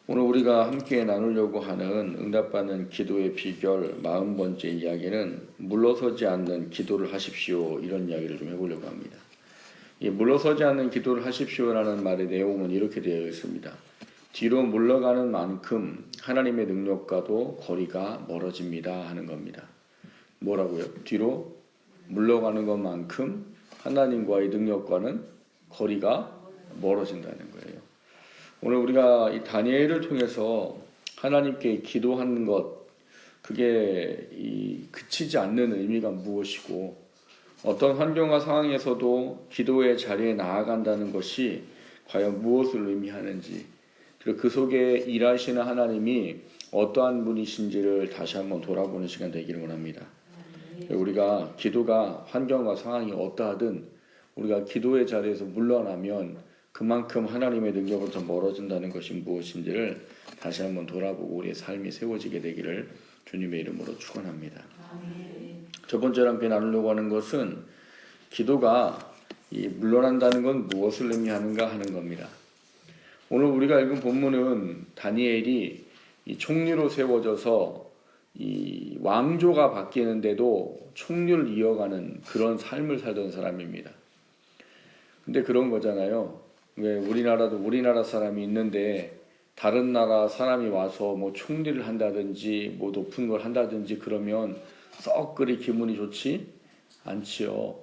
오늘 우리가 함께 나누려고 하는 응답받는 기도의 비결 40번째 이야기는 물러서지 않는 기도를 하십시오. 이런 이야기를 좀 해보려고 합니다. 이 물러서지 않는 기도를 하십시오라는 말의 내용은 이렇게 되어 있습니다. 뒤로 물러가는 만큼 하나님의 능력과도 거리가 멀어집니다 하는 겁니다. 뭐라고요? 뒤로 물러가는 것만큼 하나님과의 능력과는 거리가 멀어진다는 거예요. 오늘 우리가 이 다니엘을 통해서 하나님께 기도하는 것, 그게 그치지 않는 의미가 무엇이고, 어떤 환경과 상황에서도 기도의 자리에 나아간다는 것이 과연 무엇을 의미하는지, 그리고 그 속에 일하시는 하나님이 어떠한 분이신지를 다시 한번 돌아보는 시간 되기를 원합니다. 우리가 기도가 환경과 상황이 어떠하든 우리가 기도의 자리에서 물러나면 그만큼 하나님의 능력으로부터 멀어진다는 것이 무엇인지를 다시 한번 돌아보고 우리의 삶이 세워지게 되기를 주님의 이름으로 축원합니다. 첫 번째로 함께 나누려고 하는 것은 기도가 물러난다는 건 무엇을 의미하는가 하는 겁니다. 오늘 우리가 읽은 본문은 다니엘이 이 총리로 세워져서 이 왕조가 바뀌는데도 총리를 이어가는 그런 삶을 살던 사람입니다. 근데 그런 거잖아요. 왜 우리나라도 우리나라 사람이 있는데 다른 나라 사람이 와서 뭐 총리를 한다든지 뭐 높은 걸 한다든지 그러면 썩 그리 기분이 좋지 않지요.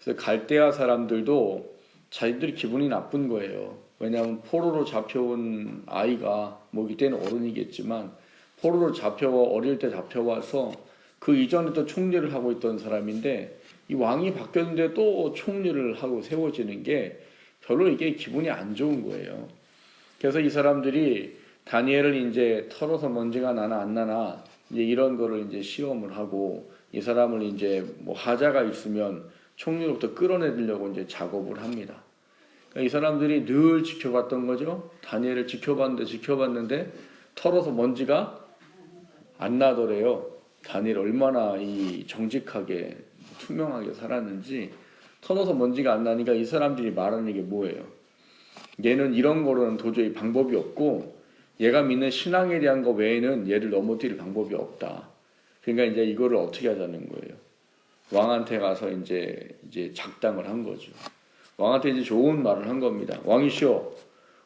그래서 갈대아 사람들도 자기들이 기분이 나쁜 거예요. 왜냐하면 포로로 잡혀온 아이가 뭐 이때는 어른이겠지만 포로로 어릴 때 잡혀와서 그 이전에 또 총리를 하고 있던 사람인데 이 왕이 바뀌었는데 또 총리를 하고 세워지는 게 별로 이게 기분이 안 좋은 거예요. 그래서 이 사람들이 다니엘을 이제 털어서 먼지가 나나 안 나나 이제 이런 거를 이제 시험을 하고 이 사람을 이제 뭐 하자가 있으면 총리로부터 끌어내려고 이제 작업을 합니다. 그러니까 이 사람들이 늘 지켜봤던 거죠. 다니엘을 지켜봤는데 털어서 먼지가 안 나더래요. 다니엘 얼마나 이 정직하게 투명하게 살았는지 털어서 먼지가 안 나니까 이 사람들이 말하는 게 뭐예요? 얘는 이런 거로는 도저히 방법이 없고 얘가 믿는 신앙에 대한 거 외에는 얘를 넘어뜨릴 방법이 없다. 그러니까 이제 이거를 어떻게 하자는 거예요? 왕한테 가서 이제 작당을 한 거죠. 왕한테 이제 좋은 말을 한 겁니다. 왕이시여,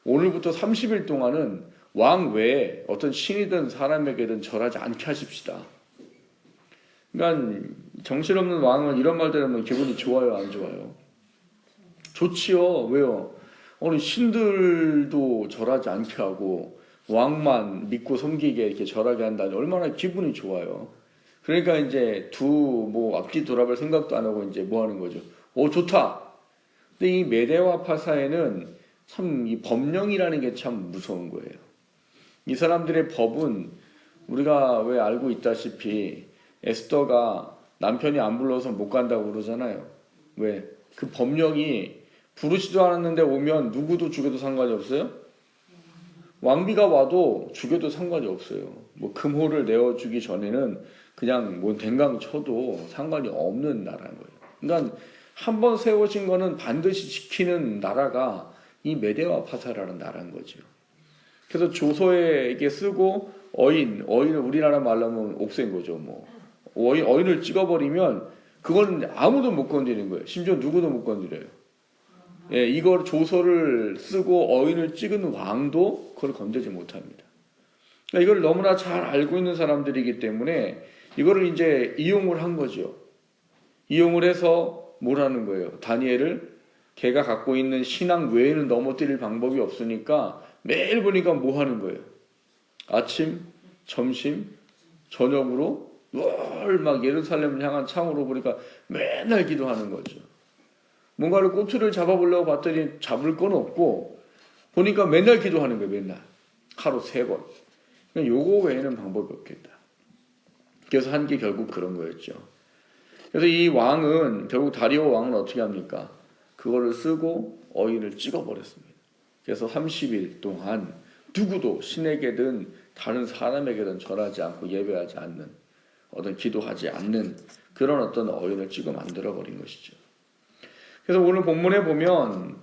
오늘부터 30일 동안은 왕 외에 어떤 신이든 사람에게든 절하지 않게 하십시다. 그러니까 정신없는 왕은 이런 말 들으면 기분이 좋아요, 안 좋아요? 좋지요. 왜요? 오늘 신들도 절하지 않게 하고 왕만 믿고 섬기게 이렇게 절하게 한다니 얼마나 기분이 좋아요. 그러니까 이제 뭐 앞뒤 돌아볼 생각도 안 하고 이제 뭐 하는 거죠? 오, 좋다. 근데 이 메대와 파사에는 참 이 법령이라는 게 참 무서운 거예요. 이 사람들의 법은 우리가 왜 알고 있다시피 에스더가 남편이 안 불러서 못 간다고 그러잖아요. 왜? 그 법령이 부르지도 않았는데 오면 누구도 죽여도 상관이 없어요? 왕비가 와도 죽여도 상관이 없어요. 뭐 금호를 내어주기 전에는 그냥 뭐 댕강 쳐도 상관이 없는 나라인 거예요. 그러니까 한번 세워진 거는 반드시 지키는 나라가 이 메대와 파사라는 나라인 거죠. 그래서 조서에게 쓰고 어인을 우리나라 말로 하면 옥새인 거죠. 뭐 어인을 찍어버리면 그건 아무도 못 건드리는 거예요. 심지어 누구도 못 건드려요. 예, 이걸 조서를 쓰고 어인을 찍은 왕도 그걸 건드리지 못합니다. 그러니까 이걸 너무나 잘 알고 있는 사람들이기 때문에 이거를 이제 이용을 한 거죠. 이용을 해서 뭘 하는 거예요? 다니엘을 걔가 갖고 있는 신앙 외에는 넘어뜨릴 방법이 없으니까 매일 보니까 뭐 하는 거예요? 아침, 점심, 저녁으로 늘 막 예루살렘을 향한 창으로 보니까 맨날 기도하는 거죠. 뭔가를 꼬투리를 잡아보려고 봤더니 잡을 건 없고 보니까 맨날 기도하는 거예요. 맨날. 하루 3번. 요거 외에는 방법이 없겠다. 그래서 한 게 결국 그런 거였죠. 그래서 이 왕은 결국 다리오 왕은 어떻게 합니까? 그거를 쓰고 어인을 찍어버렸습니다. 그래서 30일 동안 누구도 신에게든 다른 사람에게든 절하지 않고 예배하지 않는 어떤 기도하지 않는 그런 어떤 어인을 찍어 만들어버린 것이죠. 그래서 오늘 본문에 보면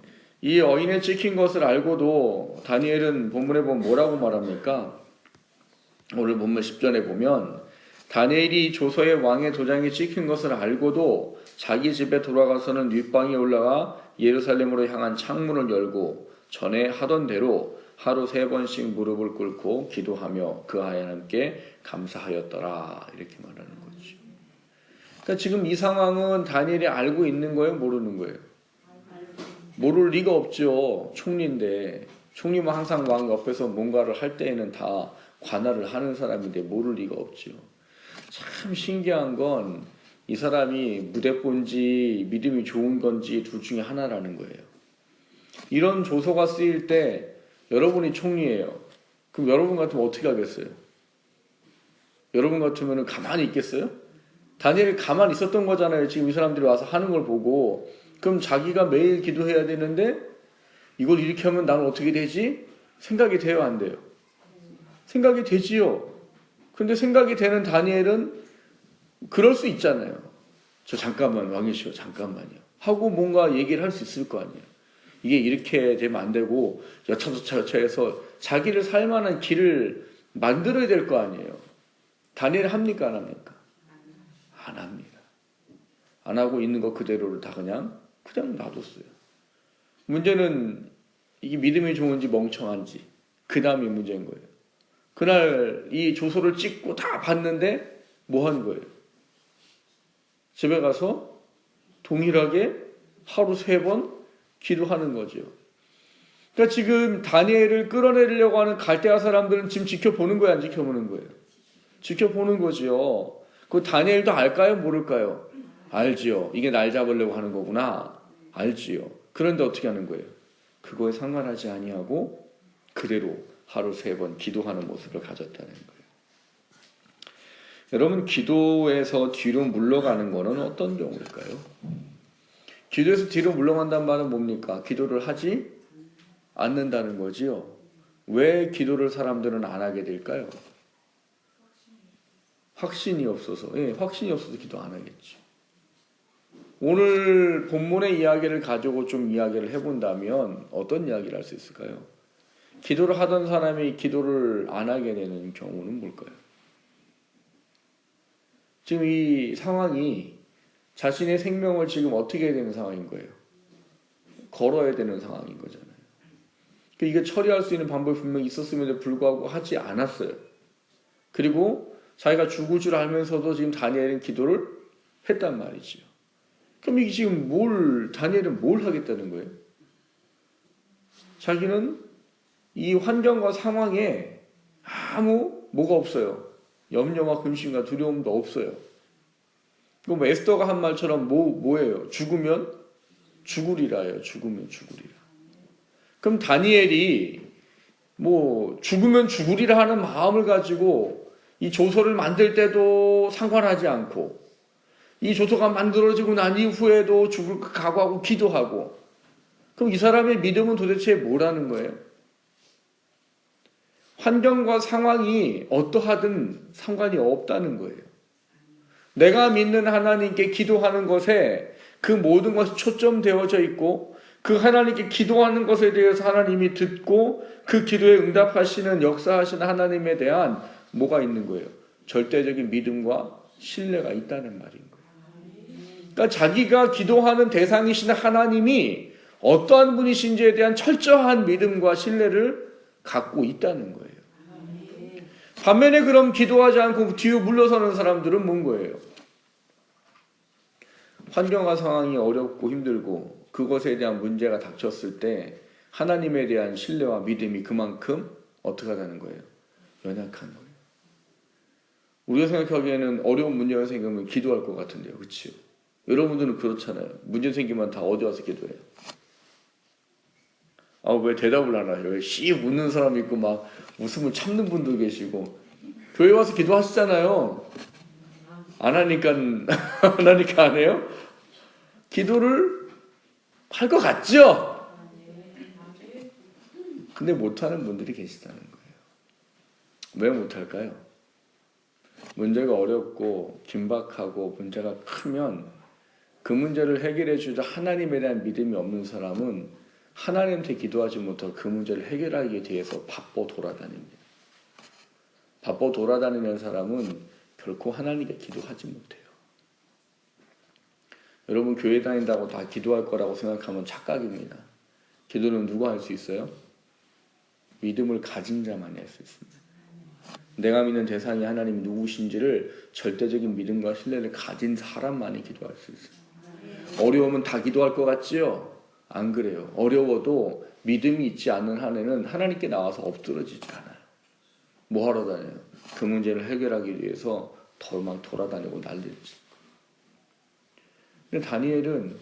이 어인에 찍힌 것을 알고도 다니엘은 본문에 보면 뭐라고 말합니까? 오늘 본문 10절에 보면 다니엘이 조서의 왕의 도장에 찍힌 것을 알고도 자기 집에 돌아가서는 윗방에 올라가 예루살렘으로 향한 창문을 열고 전에 하던 대로 하루 3번씩 무릎을 꿇고 기도하며 그 하나님께 감사하였더라. 이렇게 말하는 거죠. 그러니까 지금 이 상황은 다니엘이 알고 있는 거예요? 모르는 거예요? 모를 리가 없죠. 총리인데. 총리는 항상 왕 옆에서 뭔가를 할 때에는 다 관할을 하는 사람인데 모를 리가 없죠. 참 신기한 건 이 사람이 무대뽀인지 믿음이 좋은 건지 둘 중에 하나라는 거예요. 이런 조서가 쓰일 때 여러분이 총리예요. 그럼 여러분 같으면 어떻게 하겠어요? 여러분 같으면 가만히 있겠어요? 다니엘이 가만히 있었던 거잖아요. 지금 이 사람들이 와서 하는 걸 보고. 그럼 자기가 매일 기도해야 되는데 이걸 이렇게 하면 나는 어떻게 되지? 생각이 돼요, 안 돼요? 생각이 되지요. 근데 생각이 되는 다니엘은 그럴 수 있잖아요. 저 잠깐만 왕이시여 잠깐만요 하고 뭔가 얘기를 할 수 있을 거 아니에요. 이게 이렇게 되면 안 되고 여차저차해서 자기를 살만한 길을 만들어야 될 거 아니에요. 다니엘 합니까 안 합니까? 안 합니다. 안 하고 있는 거 그대로를 다 그냥 놔뒀어요. 문제는 이게 믿음이 좋은지 멍청한지 그 다음이 문제인 거예요. 그날 이 조서를 찍고 다 봤는데 뭐 한 거예요? 집에 가서 동일하게 하루 3번 기도하는 거죠. 그러니까 지금 다니엘을 끌어내리려고 하는 갈대아 사람들은 지금 지켜보는 거예요, 안 지켜보는 거예요? 지켜보는 거지요. 그 다니엘도 알까요, 모를까요? 알지요. 이게 날 잡으려고 하는 거구나. 알지요. 그런데 어떻게 하는 거예요? 그거에 상관하지 아니하고 그대로 하루 3번 기도하는 모습을 가졌다는 거예요. 여러분, 기도에서 뒤로 물러가는 것은 어떤 경우일까요? 기도에서 뒤로 물러간다는 말은 뭡니까? 기도를 하지 않는다는 거지요. 왜 기도를 사람들은 안 하게 될까요? 확신이 없어서. 확신이 없어서 기도 안 하겠지. 오늘 본문의 이야기를 가지고 좀 이야기를 해본다면 어떤 이야기를 할 수 있을까요? 기도를 하던 사람이 기도를 안 하게 되는 경우는 뭘까요? 지금 이 상황이 자신의 생명을 지금 어떻게 해야 되는 상황인 거예요? 걸어야 되는 상황인 거잖아요. 이게 처리할 수 있는 방법이 분명히 있었음에도 불구하고 하지 않았어요. 그리고 자기가 죽을 줄 알면서도 지금 다니엘은 기도를 했단 말이지요. 그럼 이게 지금 다니엘은 뭘 하겠다는 거예요? 자기는 이 환경과 상황에 아무 뭐가 없어요. 염려와 근심과 두려움도 없어요. 그럼 에스더가 한 말처럼 뭐예요? 죽으면 죽으리라예요. 죽으면 죽으리라. 그럼 다니엘이 죽으면 죽으리라 하는 마음을 가지고 이 조서를 만들 때도 상관하지 않고 이 조서가 만들어지고 난 이후에도 죽을 각오하고 기도하고, 그럼 이 사람의 믿음은 도대체 뭐라는 거예요? 환경과 상황이 어떠하든 상관이 없다는 거예요. 내가 믿는 하나님께 기도하는 것에 그 모든 것이 초점되어져 있고 그 하나님께 기도하는 것에 대해서 하나님이 듣고 그 기도에 응답하시는 역사하시는 하나님에 대한 뭐가 있는 거예요? 절대적인 믿음과 신뢰가 있다는 말인 거예요. 그러니까 자기가 기도하는 대상이신 하나님이 어떠한 분이신지에 대한 철저한 믿음과 신뢰를 갖고 있다는 거예요. 반면에 그럼 기도하지 않고 뒤로 물러서는 사람들은 뭔 거예요? 환경과 상황이 어렵고 힘들고 그것에 대한 문제가 닥쳤을 때 하나님에 대한 신뢰와 믿음이 그만큼 어떻게 하다는 거예요? 연약한 거예요. 우리가 생각하기에는 어려운 문제가 생기면 기도할 것 같은데요. 그렇죠? 여러분들은 그렇잖아요. 문제 생기면 다 어디 와서 기도해요? 왜 대답을 안 하죠? 왜 씩 웃는 사람 있고 막 웃음을 참는 분도 계시고 교회 와서 기도하시잖아요. 안 하니까 안 해요? 기도를 할 것 같죠? 근데 못하는 분들이 계시다는 거예요. 왜 못할까요? 문제가 어렵고 긴박하고 문제가 크면 그 문제를 해결해 주자 하나님에 대한 믿음이 없는 사람은 하나님한테 기도하지 못하고 그 문제를 해결하기 위해서 바빠 돌아다닙니다. 바빠 돌아다니는 사람은 결코 하나님께 기도하지 못해요. 여러분 교회 다닌다고 다 기도할 거라고 생각하면 착각입니다. 기도는 누가 할 수 있어요? 믿음을 가진 자만이 할 수 있습니다. 내가 믿는 대상이 하나님이 누구신지를 절대적인 믿음과 신뢰를 가진 사람만이 기도할 수 있어요. 어려우면 다 기도할 것 같지요? 안 그래요. 어려워도 믿음이 있지 않는 한에는 하나님께 나와서 엎드러지지 않아요. 뭐 하러 다녀요? 그 문제를 해결하기 위해서 막 돌아다니고 난리지. 근데 다니엘은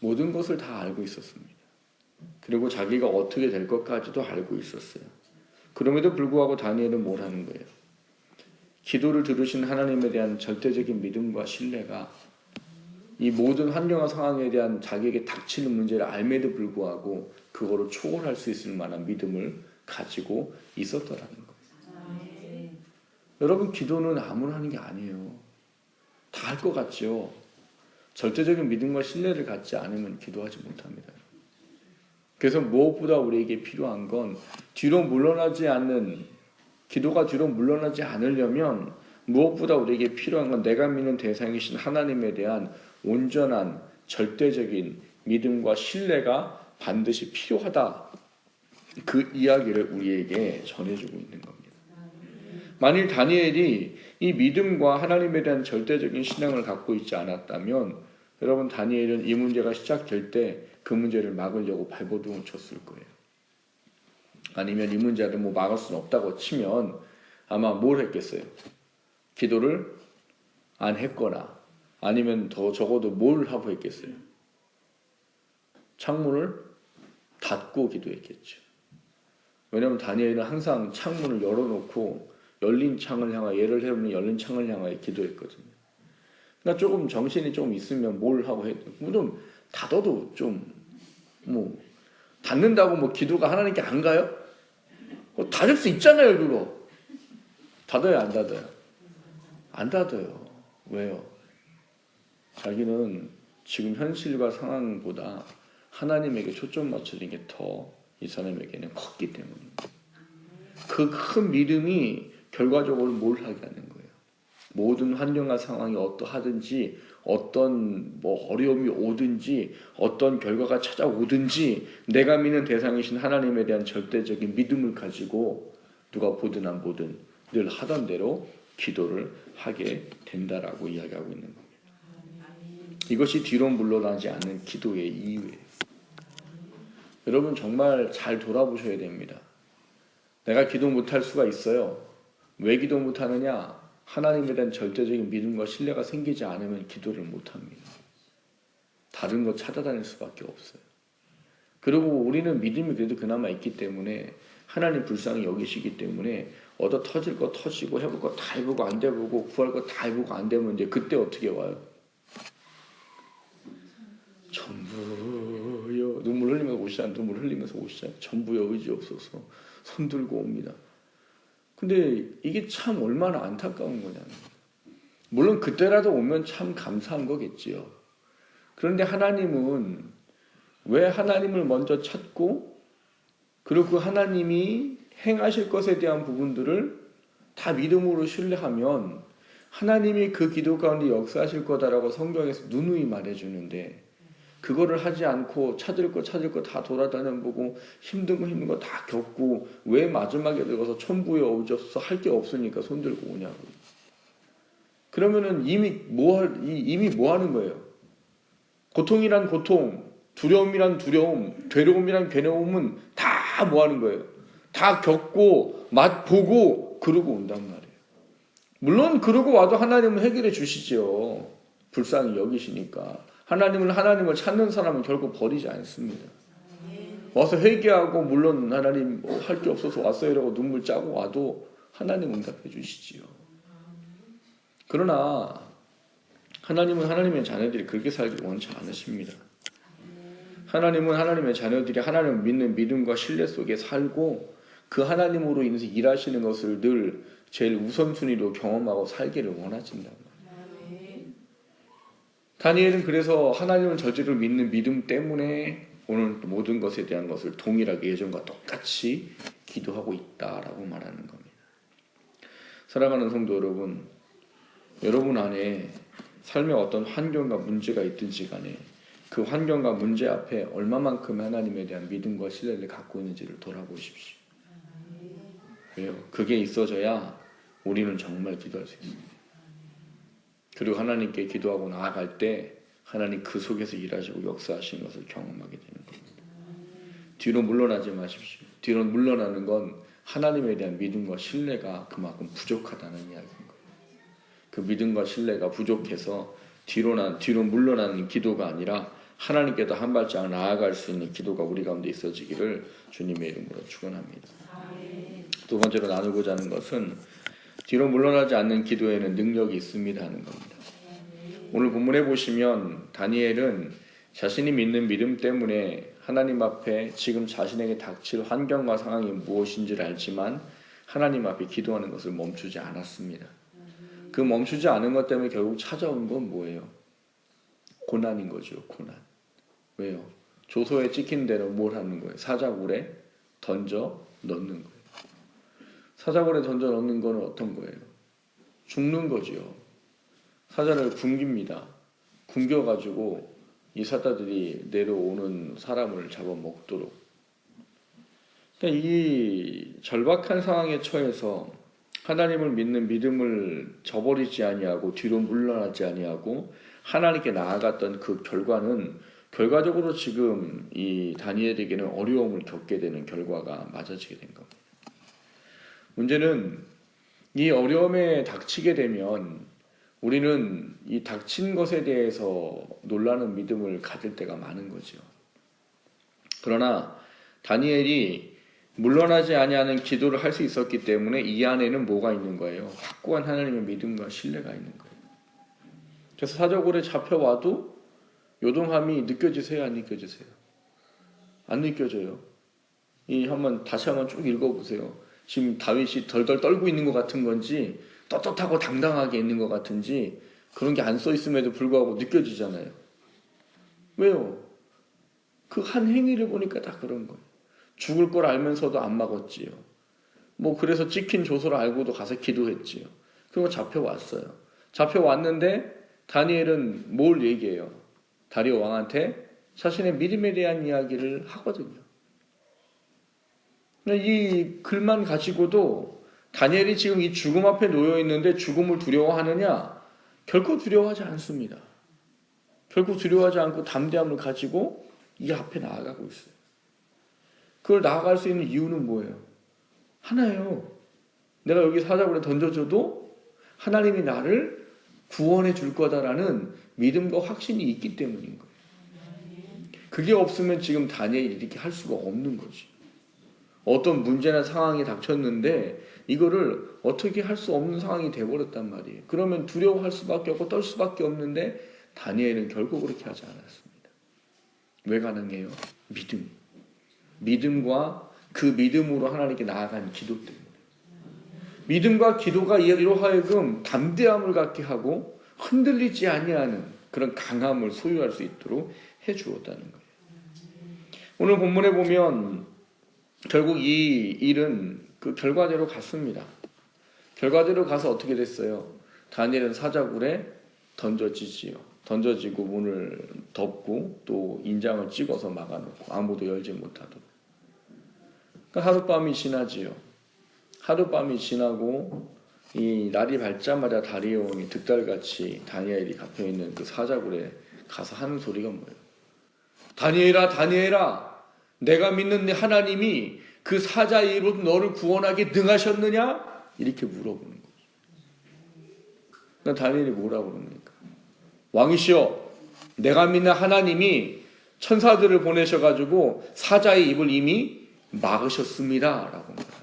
모든 것을 다 알고 있었습니다. 그리고 자기가 어떻게 될 것까지도 알고 있었어요. 그럼에도 불구하고 다니엘은 뭘 하는 거예요? 기도를 들으신 하나님에 대한 절대적인 믿음과 신뢰가 이 모든 환경과 상황에 대한 자기에게 닥치는 문제를 알매도 불구하고 그거를 초월할 수 있을 만한 믿음을 가지고 있었더라는 거예요. 여러분 기도는 아무나 하는 게 아니에요. 다 할 것 같죠. 절대적인 믿음과 신뢰를 갖지 않으면 기도하지 못합니다. 그래서 무엇보다 우리에게 필요한 건 기도가 뒤로 물러나지 않으려면 무엇보다 우리에게 필요한 건 내가 믿는 대상이신 하나님에 대한 온전한 절대적인 믿음과 신뢰가 반드시 필요하다. 그 이야기를 우리에게 전해주고 있는 겁니다. 만일 다니엘이 이 믿음과 하나님에 대한 절대적인 신앙을 갖고 있지 않았다면 여러분 다니엘은 이 문제가 시작될 때 그 문제를 막으려고 발버둥을 쳤을 거예요. 아니면 이 문제를 막을 수는 없다고 치면 아마 뭘 했겠어요? 기도를 안 했거나 아니면 더 적어도 뭘 하고 했겠어요? 창문을 닫고 기도했겠죠. 왜냐하면 다니엘은 항상 창문을 열어놓고 열린 창을 향하여 예를 들면 열린 창을 향하여 기도했거든요. 그러니까 조금 정신이 좀 있으면 뭘 하고 해도 좀 닫아도 좀 닫는다고 기도가 하나님께 안 가요? 닫을 수 있잖아요, 그거. 닫아요, 안 닫아요? 안 닫아요. 왜요? 자기는 지금 현실과 상황보다 하나님에게 초점 맞추는 게 더 이 사람에게는 컸기 때문입니다. 그 큰 믿음이 결과적으로 뭘 하게 하는 거예요? 모든 환경과 상황이 어떠하든지 어떤 어려움이 오든지 어떤 결과가 찾아오든지 내가 믿는 대상이신 하나님에 대한 절대적인 믿음을 가지고 누가 보든 안 보든 늘 하던 대로 기도를 하게 된다라고 이야기하고 있는 겁니다. 이것이 뒤로 물러나지 않는 기도의 이유예요. 여러분 정말 잘 돌아보셔야 됩니다. 내가 기도 못할 수가 있어요. 왜 기도 못하느냐? 하나님에 대한 절대적인 믿음과 신뢰가 생기지 않으면 기도를 못합니다. 다른 거 찾아다닐 수밖에 없어요. 그리고 우리는 믿음이 그래도 그나마 있기 때문에 하나님 불쌍히 여기시기 때문에 얻어 터질 거 터지고 해볼 거 다 해보고 안 돼보고 구할 거 다 해보고 안 되면 이제 그때 어떻게 와요? 전부여 눈물 흘리면서 오시잖아요. 전부여 의지 없어서 손 들고 옵니다. 근데 이게 참 얼마나 안타까운 거냐는. 물론 그때라도 오면 참 감사한 거겠지요. 그런데 하나님은 왜 하나님을 먼저 찾고 그리고 그 하나님이 행하실 것에 대한 부분들을 다 믿음으로 신뢰하면 하나님이 그 기도 가운데 역사하실 거다라고 성경에서 누누이 말해주는데 그거를 하지 않고 찾을 거 다 돌아다녀보고 힘든 거 다 겪고 왜 마지막에 들어가서 천부에 어우져서 할 게 없으니까 손 들고 오냐고. 그러면은 이미 뭐 하는 거예요? 고통이란 고통, 두려움이란 두려움, 괴로움이란 괴로움은 다 뭐 하는 거예요? 다 겪고 맛보고 그러고 온단 말이에요. 물론 그러고 와도 하나님은 해결해 주시죠. 불쌍히 여기시니까. 하나님을 찾는 사람은 결코 버리지 않습니다. 와서 회개하고 물론 하나님 할 게 없어서 왔어요 라고 눈물 짜고 와도 하나님 응답해 주시지요. 그러나 하나님은 하나님의 자녀들이 그렇게 살기 원치 않으십니다. 하나님은 하나님의 자녀들이 하나님을 믿는 믿음과 신뢰 속에 살고 그 하나님으로 인해서 일하시는 것을 늘 제일 우선순위로 경험하고 살기를 원하신단 말이에요. 다니엘은 그래서 하나님을 절대로 믿는 믿음 때문에 오늘 모든 것에 대한 것을 동일하게 예전과 똑같이 기도하고 있다라고 말하는 겁니다. 사랑하는 성도 여러분, 여러분 안에 삶에 어떤 환경과 문제가 있든지 간에 그 환경과 문제 앞에 얼마만큼 하나님에 대한 믿음과 신뢰를 갖고 있는지를 돌아보십시오. 왜요? 그게 있어져야 우리는 정말 기도할 수 있습니다. 그리고 하나님께 기도하고 나아갈 때 하나님 그 속에서 일하시고 역사하시는 것을 경험하게 되는 겁니다. 뒤로 물러나지 마십시오. 뒤로 물러나는 건 하나님에 대한 믿음과 신뢰가 그만큼 부족하다는 이야기인 거예요. 그 믿음과 신뢰가 부족해서 뒤로 물러나는 기도가 아니라 하나님께도 한 발짝 나아갈 수 있는 기도가 우리 가운데 있어지기를 주님의 이름으로 축원합니다. 두 번째로 나누고자 하는 것은 뒤로 물러나지 않는 기도에는 능력이 있습니다 하는 겁니다. 오늘 본문에 보시면 다니엘은 자신이 믿는 믿음 때문에 하나님 앞에 지금 자신에게 닥칠 환경과 상황이 무엇인지를 알지만 하나님 앞에 기도하는 것을 멈추지 않았습니다. 그 멈추지 않은 것 때문에 결국 찾아온 건 뭐예요? 고난인 거죠. 고난. 왜요? 조서에 찍힌 대로 뭘 하는 거예요? 사자굴에 던져 넣는 거예요. 사자굴에 던져 넣는 건 어떤 거예요? 죽는 거죠. 사자를 굶깁니다. 굶겨가지고 이 사자들이 내려오는 사람을 잡아먹도록. 그러니까 이 절박한 상황에 처해서 하나님을 믿는 믿음을 저버리지 아니하고 뒤로 물러나지 아니하고 하나님께 나아갔던 그 결과는 결과적으로 지금 이 다니엘에게는 어려움을 겪게 되는 결과가 맞아지게 된 겁니다. 문제는 이 어려움에 닥치게 되면 우리는 이 닥친 것에 대해서 놀라는 믿음을 가질 때가 많은 거죠. 그러나 다니엘이 물러나지 아니하는 기도를 할 수 있었기 때문에 이 안에는 뭐가 있는 거예요? 확고한 하나님의 믿음과 신뢰가 있는 거예요. 그래서 사자굴에 잡혀와도 요동함이 느껴지세요? 안 느껴지세요? 안 느껴져요. 한번 다시 한번 쭉 읽어보세요. 지금 다윗이 덜덜 떨고 있는 것 같은 건지 떳떳하고 당당하게 있는 것 같은지 그런 게 안 써 있음에도 불구하고 느껴지잖아요. 왜요? 그 한 행위를 보니까 다 그런 거예요. 죽을 걸 알면서도 안 막았지요. 그래서 찍힌 조서를 알고도 가서 기도했지요. 그리고 잡혀왔어요. 잡혀왔는데 다니엘은 뭘 얘기해요? 다리오 왕한테 자신의 믿음에 대한 이야기를 하거든요. 이 글만 가지고도 다니엘이 지금 이 죽음 앞에 놓여 있는데 죽음을 두려워하느냐? 결코 두려워하지 않습니다. 결코 두려워하지 않고 담대함을 가지고 이 앞에 나아가고 있어요. 그걸 나아갈 수 있는 이유는 뭐예요? 하나예요. 내가 여기 사자굴에 던져줘도 하나님이 나를 구원해 줄 거다라는 믿음과 확신이 있기 때문인 거예요. 그게 없으면 지금 다니엘이 이렇게 할 수가 없는 거지. 어떤 문제나 상황이 닥쳤는데 이거를 어떻게 할 수 없는 상황이 돼버렸단 말이에요. 그러면 두려워할 수밖에 없고 떨 수밖에 없는데 다니엘은 결코 그렇게 하지 않았습니다. 왜 가능해요? 믿음. 믿음과 그 믿음으로 하나님께 나아간 기도 때문에. 믿음과 기도가 이로 하여금 담대함을 갖게 하고 흔들리지 아니하는 그런 강함을 소유할 수 있도록 해주었다는 거예요. 오늘 본문에 보면 결국 이 일은 그 결과대로 갔습니다. 결과대로 가서 어떻게 됐어요? 다니엘은 사자굴에 던져지지요. 던져지고 문을 덮고 또 인장을 찍어서 막아놓고 아무도 열지 못하도록. 그러니까 하룻밤이 지나지요. 하룻밤이 지나고 이 날이 밝자마자 다리오 왕이 득달같이 다니엘이 갇혀있는 그 사자굴에 가서 하는 소리가 뭐예요? 다니엘아, 다니엘아, 내가 믿는 네 하나님이 그 사자의 입으로 너를 구원하게 능하셨느냐? 이렇게 물어보는 거죠. 그러니까 다니엘이 뭐라고 그럽니까? 왕이시여, 내가 믿는 하나님이 천사들을 보내셔가지고 사자의 입을 이미 막으셨습니다. 라고 말합니다.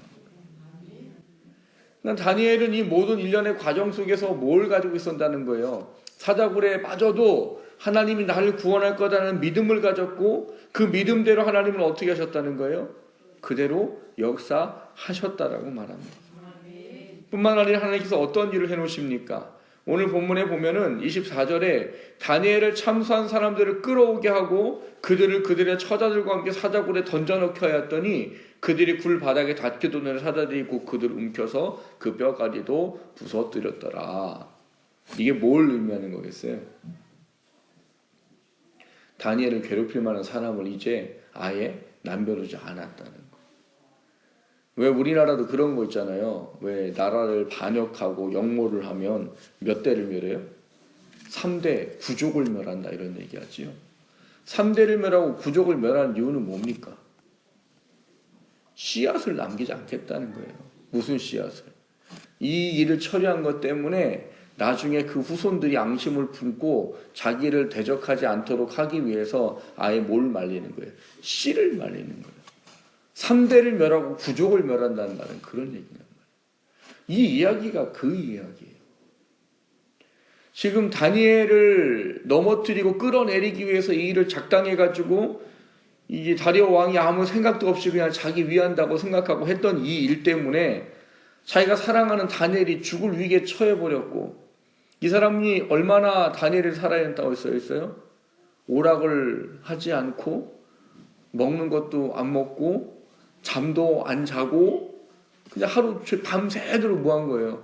그러니까 다니엘은 이 모든 일련의 과정 속에서 뭘 가지고 있었다는 거예요? 사자굴에 빠져도 하나님이 나를 구원할 거다라는 믿음을 가졌고 그 믿음대로 하나님은 어떻게 하셨다는 거예요? 그대로 역사하셨다라고 말합니다. 뿐만 아니라 하나님께서 어떤 일을 해놓으십니까? 오늘 본문에 보면은 24절에 다니엘을 참수한 사람들을 끌어오게 하고 그들을 그들의 처자들과 함께 사자굴에 던져넣게 하였더니 그들이 굴 바닥에 닿기도 사자들이 곧 그들을 움켜서 그 뼈가리도 부서뜨렸더라. 이게 뭘 의미하는 거겠어요? 다니엘을 괴롭힐 만한 사람을 이제 아예 남겨두지 않았다는 거. 왜 우리나라도 그런 거 있잖아요. 왜 나라를 반역하고 역모를 하면 몇 대를 멸해요? 3대 구족을 멸한다 이런 얘기하지요. 3대를 멸하고 구족을 멸하는 이유는 뭡니까? 씨앗을 남기지 않겠다는 거예요. 무슨 씨앗을? 이 일을 처리한 것 때문에 나중에 그 후손들이 앙심을 품고 자기를 대적하지 않도록 하기 위해서 아예 뭘 말리는 거예요? 씨를 말리는 거예요. 3대를 멸하고 구족을 멸한다는 말은 그런 얘기란 말이에요. 이 이야기가 그 이야기예요. 지금 다니엘을 넘어뜨리고 끌어내리기 위해서 이 일을 작당해가지고 이게 다리오 왕이 아무 생각도 없이 그냥 자기 위한다고 생각하고 했던 이 일 때문에 자기가 사랑하는 다니엘이 죽을 위기에 처해버렸고 이 사람이 얼마나 다니엘을 사랑야 했다고 써있어요? 오락을 하지 않고 먹는 것도 안 먹고 잠도 안 자고 그냥 하루 밤새도록 뭐 한 거예요?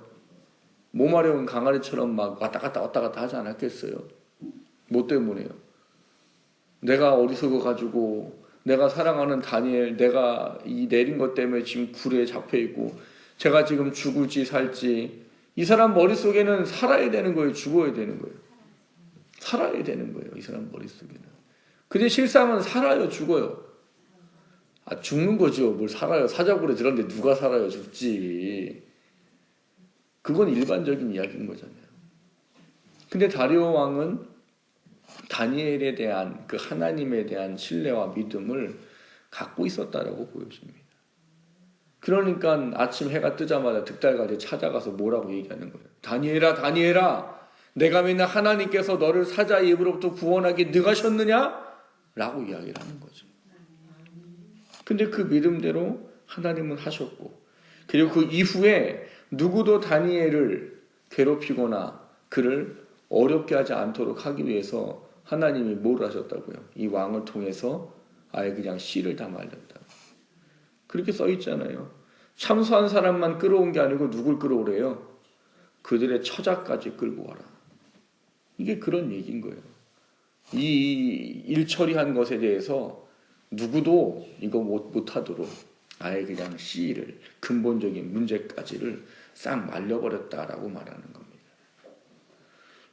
몸아려운 강아지처럼 막 왔다 갔다 하지 않았겠어요? 뭐 때문에요? 내가 어리석어 가지고 내가 사랑하는 다니엘 내가 이 내린 것 때문에 지금 굴에 잡혀 있고 제가 지금 죽을지 살지 이 사람 머릿속에는 살아야 되는 거예요? 죽어야 되는 거예요? 살아야 되는 거예요. 이 사람 머릿속에는. 근데 실상은 살아요? 죽어요? 죽는 거죠. 뭘 살아요? 사자굴에 들었는데 누가 살아요? 죽지. 그건 일반적인 이야기인 거잖아요. 근데 다리오 왕은 다니엘에 대한 그 하나님에 대한 신뢰와 믿음을 갖고 있었다라고 보여집니다. 그러니까 아침 해가 뜨자마자 득달같이 찾아가서 뭐라고 얘기하는 거예요? 다니엘아, 다니엘아, 내가 맨날 하나님께서 너를 사자의 입으로부터 구원하기 능하셨느냐? 라고 이야기를 하는 거죠. 근데 그 믿음대로 하나님은 하셨고 그리고 그 이후에 누구도 다니엘을 괴롭히거나 그를 어렵게 하지 않도록 하기 위해서 하나님이 뭘 하셨다고요? 이 왕을 통해서 아예 그냥 씨를 다 말렸다. 그렇게 써 있잖아요. 참수한 사람만 끌어온 게 아니고 누굴 끌어오래요? 그들의 처자까지 끌고 와라. 이게 그런 얘기인 거예요. 이 일 처리한 것에 대해서 누구도 이거 못하도록 아예 그냥 씨를 근본적인 문제까지를 싹 말려버렸다라고 말하는 겁니다.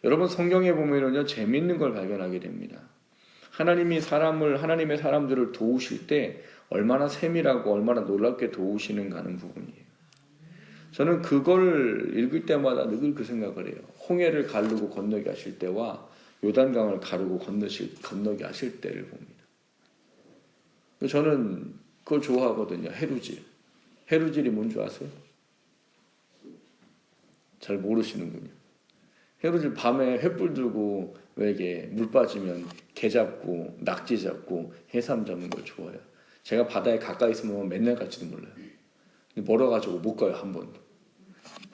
여러분 성경에 보면은요 재미있는 걸 발견하게 됩니다. 하나님의 사람들을 도우실 때 얼마나 세밀하고 얼마나 놀랍게 도우시는가 하는 부분이에요. 저는 그걸 읽을 때마다 늘 그 생각을 해요. 홍해를 가르고 건너게 하실 때와 요단강을 가르고 건너게 하실 때를 봅니다. 저는 그걸 좋아하거든요. 해루질. 해루질이 뭔지 아세요? 잘 모르시는군요. 해루질 밤에 횃불 들고 왜 이게 물 빠지면 게 잡고 낙지 잡고 해삼 잡는 걸 좋아해요. 제가 바다에 가까이 있으면 맨날 갈지도 몰라요. 멀어가지고 못 가요 한 번도.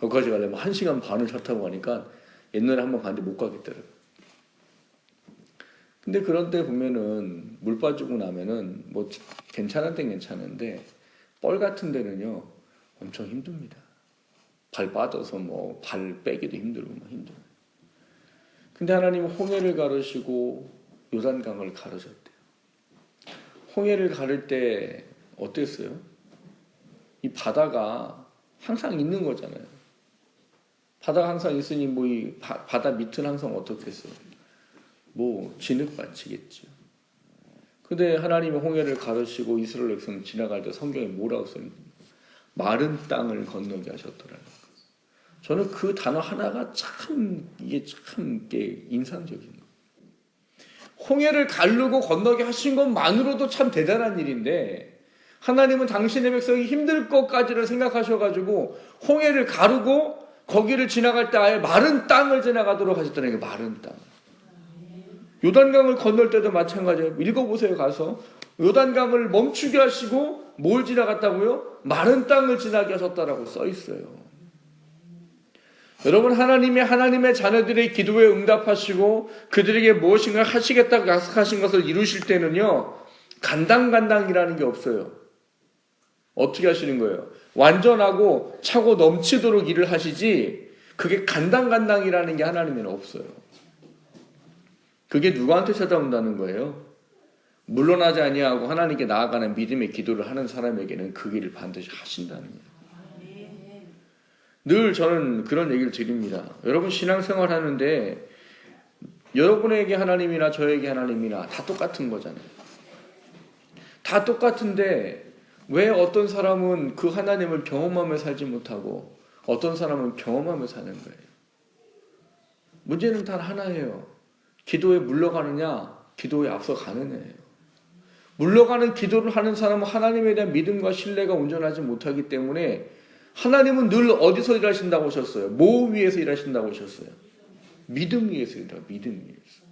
거기까지 가려면 1시간 반을 차 타고 가니까 옛날에 한 번 갔는데 못 가겠더라고요. 근데 그런 때 보면은 물 빠지고 나면은 뭐 괜찮은 데는 괜찮은데 뻘 같은 데는요 엄청 힘듭니다. 발 빠져서 뭐 발 빼기도 힘들고 막 힘들어요. 근데 하나님은 홍해를 가르시고 요단강을 가르셨대요. 홍해를 가를 때 어땠어요? 이 바다가 항상 있는 거잖아요. 바다가 항상 있으니 뭐 이 바다 밑은 항상 어떻겠어요? 뭐 진흙밭이겠죠. 근데 하나님이 홍해를 가르시고 이스라엘 백성 지나갈 때 성경에 뭐라고 써있는지 마른 땅을 건너게 하셨더라고요. 저는 그 단어 하나가 이게 인상적인 거예요. 홍해를 가르고 건너게 하신 것만으로도 참 대단한 일인데 하나님은 당신의 백성이 힘들 것까지를 생각하셔가지고 홍해를 가르고 거기를 지나갈 때 아예 마른 땅을 지나가도록 하셨더라고요. 마른 땅. 요단강을 건널 때도 마찬가지예요. 읽어보세요. 가서 요단강을 멈추게 하시고 뭘 지나갔다고요? 마른 땅을 지나게 하셨다라고 써 있어요. 여러분, 하나님의 자녀들의 기도에 응답하시고 그들에게 무엇인가 하시겠다고 약속하신 것을 이루실 때는요, 간당간당이라는 게 없어요. 어떻게 하시는 거예요? 완전하고 차고 넘치도록 일을 하시지, 그게 간당간당이라는 게 하나님에는 없어요. 그게 누구한테 찾아온다는 거예요? 물러나지 아니하고 하나님께 나아가는 믿음의 기도를 하는 사람에게는 그 일을 반드시 하신다는 거예요. 늘 저는 그런 얘기를 드립니다. 여러분, 신앙생활 하는데 여러분에게 하나님이나 저에게 하나님이나 다 똑같은 거잖아요. 다 똑같은데 왜 어떤 사람은 그 하나님을 경험하며 살지 못하고 어떤 사람은 경험하며 사는 거예요? 문제는 단 하나예요. 기도에 물러가느냐, 기도에 앞서가느냐예요. 물러가는 기도를 하는 사람은 하나님에 대한 믿음과 신뢰가 온전하지 못하기 때문에 하나님은 늘 어디서 일하신다고 하셨어요? 뭐 위에서 일하신다고 하셨어요? 믿음 위에서 일하신다고. 믿음 위에서.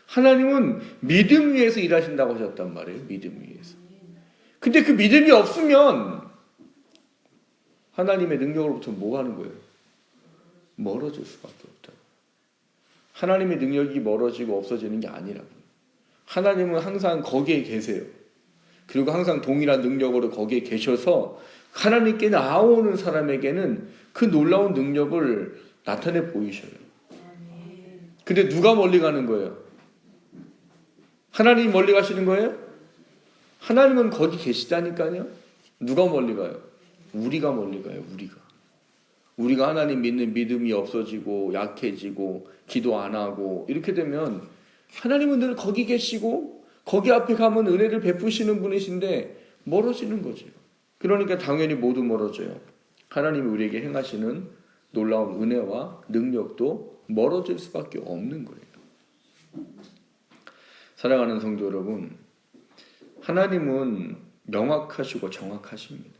하나님은 믿음 위에서 일하신다고 하셨단 말이에요. 믿음 위에서. 근데 그 믿음이 없으면 하나님의 능력으로부터 뭐 하는 거예요? 멀어질 수밖에 없다. 하나님의 능력이 멀어지고 없어지는 게 아니라고. 하나님은 항상 거기에 계세요. 그리고 항상 동일한 능력으로 거기에 계셔서 하나님께 나아오는 사람에게는 그 놀라운 능력을 나타내 보이셔요. 근데 누가 멀리 가는 거예요? 하나님이 멀리 가시는 거예요? 하나님은 거기 계시다니까요. 누가 멀리 가요? 우리가 멀리 가요. 우리가 하나님 믿는 믿음이 없어지고 약해지고 기도 안 하고 이렇게 되면 하나님은 늘 거기 계시고 거기 앞에 가면 은혜를 베푸시는 분이신데 멀어지는 거죠. 그러니까 당연히 모두 멀어져요. 하나님이 우리에게 행하시는 놀라운 은혜와 능력도 멀어질 수밖에 없는 거예요. 사랑하는 성도 여러분, 하나님은 명확하시고 정확하십니다.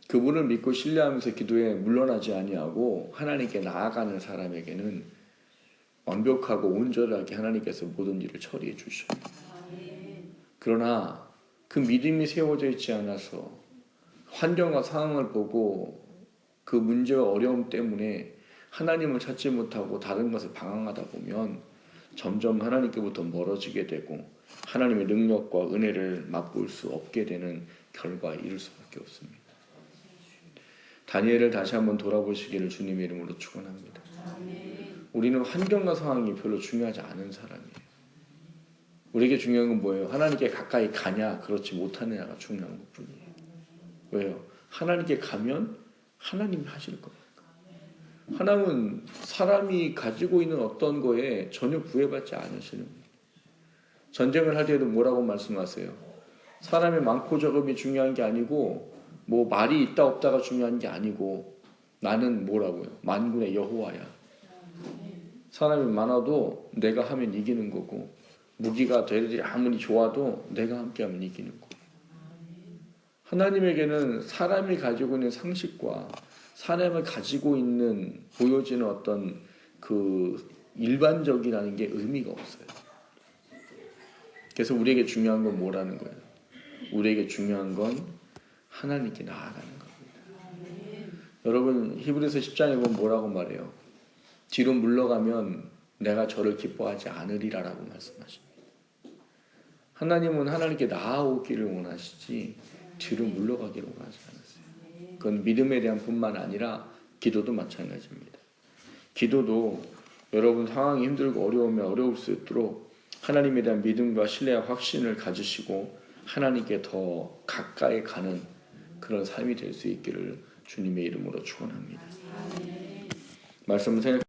그분을 믿고 신뢰하면서 기도에 물러나지 아니하고 하나님께 나아가는 사람에게는 완벽하고 온전하게 하나님께서 모든 일을 처리해 주셔요. 그러나 그 믿음이 세워져 있지 않아서 환경과 상황을 보고 그 문제와 어려움 때문에 하나님을 찾지 못하고 다른 것을 방황하다 보면 점점 하나님께부터 멀어지게 되고 하나님의 능력과 은혜를 맛볼 수 없게 되는 결과에 이를 수밖에 없습니다. 다니엘을 다시 한번 돌아보시기를 주님의 이름으로 축원합니다. 우리는 환경과 상황이 별로 중요하지 않은 사람이에요. 우리에게 중요한 건 뭐예요? 하나님께 가까이 가냐 그렇지 못하느냐가 중요한 것뿐이에요. 왜요? 하나님께 가면 하나님이 하실 거니까. 하나님은 사람이 가지고 있는 어떤 거에 전혀 구애받지 않으시는 거예요. 전쟁을 할 때도 뭐라고 말씀하세요? 사람의 많고 적음이 중요한 게 아니고 뭐 말이 있다 없다가 중요한 게 아니고 나는 뭐라고요? 만군의 여호와야. 사람이 많아도 내가 하면 이기는 거고 무기가 되지 아무리 좋아도 내가 함께하면 이기는 거고. 하나님에게는 사람이 가지고 있는 상식과 사람을 가지고 있는 보여지는 어떤 그 일반적이라는 게 의미가 없어요. 그래서 우리에게 중요한 건 뭐라는 거예요? 우리에게 중요한 건 하나님께 나아가는 겁니다. 여러분, 히브리서 10장에 보면 뭐라고 말해요? 뒤로 물러가면 내가 저를 기뻐하지 않으리라라고 말씀하십니다. 하나님은 하나님께 나아오기를 원하시지 뒤로 물러가기를 원하지 않으세요. 그건 믿음에 대한 뿐만 아니라 기도도 마찬가지입니다. 기도도 여러분 상황이 힘들고 어려우면 어려울 수 있도록 하나님에 대한 믿음과 신뢰와 확신을 가지시고 하나님께 더 가까이 가는 그런 삶이 될 수 있기를 주님의 이름으로 축원합니다. 말씀을 생각